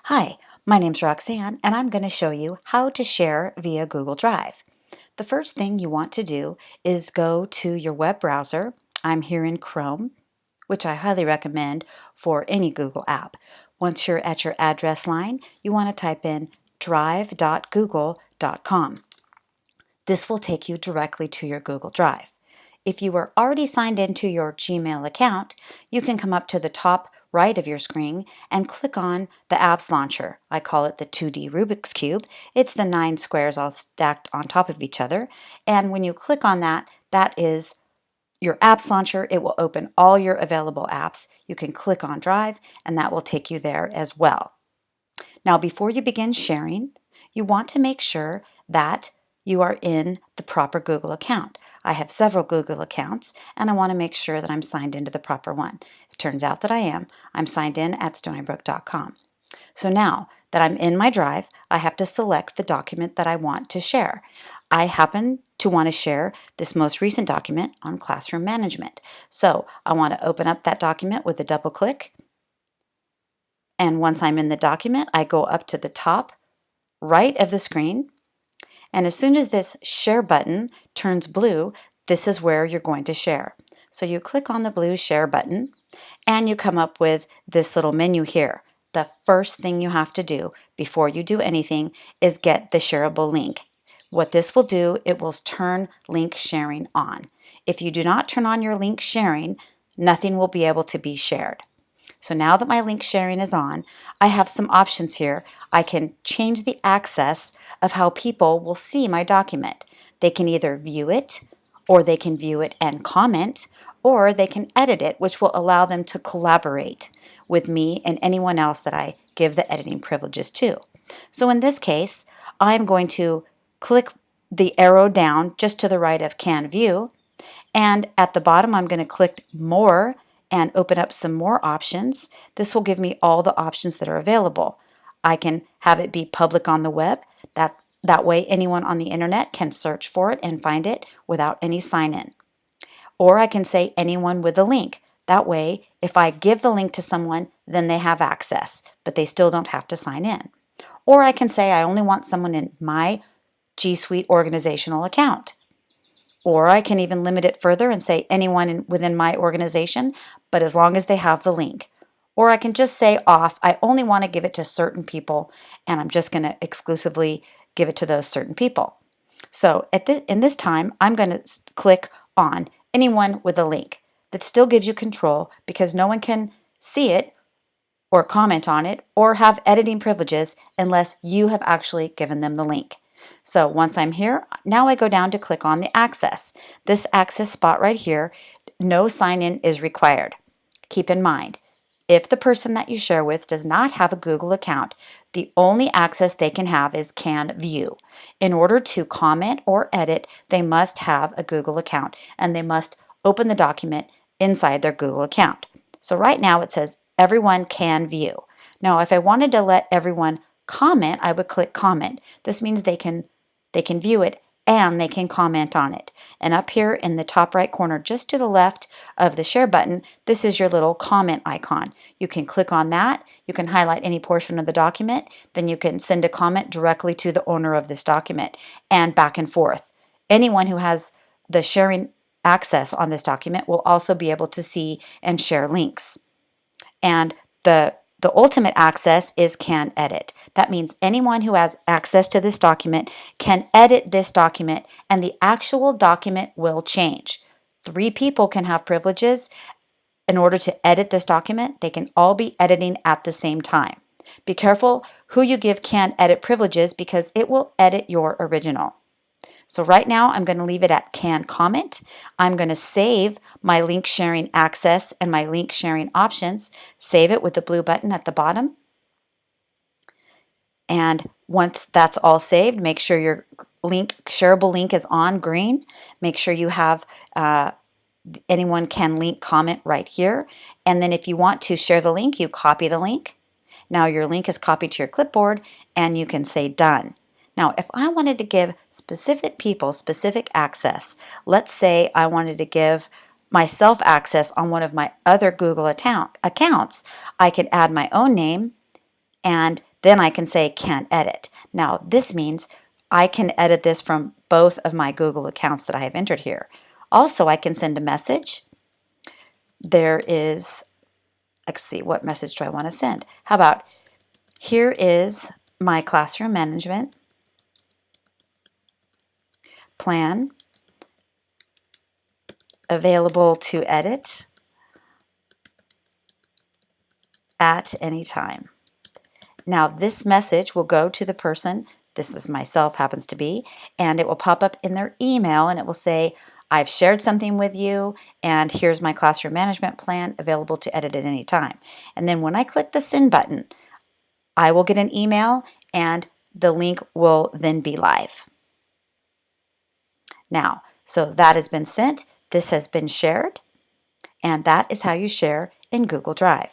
Hi, my name's Roxanne, and I'm going to show you how to share via Google Drive. The first thing you want to do is go to your web browser. I'm here in Chrome, which I highly recommend for any Google app. Once you're at your address line, you want to type in drive.google.com. This will take you directly to your Google Drive. If you are already signed into your Gmail account, you can come up to the top right of your screen and click on the Apps Launcher. I call it the 2D Rubik's Cube. It's the 9 squares all stacked on top of each other. And when you click on that, that is your Apps Launcher. It will open all your available apps. You can click on Drive, and that will take you there as well. Now, before you begin sharing, you want to make sure that you are in the proper Google account. I have several Google accounts, and I want to make sure that I'm signed into the proper one. It turns out that I am. I'm signed in at stonybrook.com. So now that I'm in my Drive, I have to select the document that I want to share. I happen to want to share this most recent document on classroom management. So I want to open up that document with a double click. And once I'm in the document, I go up to the top right of the screen. And as soon as this share button turns blue, this is where you're going to share. So you click on the blue share button and you come up with this little menu here. The first thing you have to do before you do anything is get the shareable link. What this will do, it will turn link sharing on. If you do not turn on your link sharing, nothing will be able to be shared. So now that my link sharing is on, I have some options here. I can change the access of how people will see my document. They can either view it, or they can view it and comment, or they can edit it, which will allow them to collaborate with me and anyone else that I give the editing privileges to. So in this case, I'm going to click the arrow down just to the right of Can View, and at the bottom I'm going to click More and open up some more options. This will give me all the options that are available. I can have it be public on the web. That way anyone on the internet can search for it and find it without any sign-in. Or I can say anyone with a link. That way, if I give the link to someone, then they have access, but they still don't have to sign in. Or I can say I only want someone in my G Suite organizational account. Or I can even limit it further and say anyone within my organization, but as long as they have the link. Or I can just say off, I only want to give it to certain people, and I'm just going to exclusively give it to those certain people. So in this time, I'm going to click on anyone with a link. That still gives you control because no one can see it or comment on it or have editing privileges unless you have actually given them the link. So once I'm here, now I go down to click on the access. This access spot right here, no sign-in is required. Keep in mind, if the person that you share with does not have a Google account, the only access they can have is Can View. In order to comment or edit, they must have a Google account and they must open the document inside their Google account. So right now it says everyone can view. Now if I wanted to let everyone comment, I would click comment. This means they can view it and they can comment on it. And up here in the top right corner, just to the left of the share button, this is your little comment icon. You can click on that. You can highlight any portion of the document. Then you can send a comment directly to the owner of this document and back and forth. Anyone who has the sharing access on this document will also be able to see and share links. And the ultimate access is can edit. That means anyone who has access to this document can edit this document and the actual document will change. 3 people can have privileges. In order to edit this document, they can all be editing at the same time. Be careful who you give can edit privileges because it will edit your original. So right now I'm going to leave it at can comment. I'm going to save my link sharing access and my link sharing options. Save it with the blue button at the bottom. And once that's all saved, make sure your shareable link is on green. Make sure you have anyone can link comment right here. And then if you want to share the link, you copy the link. Now your link is copied to your clipboard and you can say done. Now, if I wanted to give specific people specific access, let's say I wanted to give myself access on one of my other Google accounts, I could add my own name and Then I can say can't edit. Now this means I can edit this from both of my Google accounts that I have entered here. Also, I can send a message. There is, let's see, what message do I want to send? How about, here is my classroom management plan available to edit at any time. Now this message will go to the person, this is myself, happens to be, and it will pop up in their email and it will say, I've shared something with you and here's my classroom management plan available to edit at any time. And then when I click the send button, I will get an email and the link will then be live. Now, so that has been sent, this has been shared, and that is how you share in Google Drive.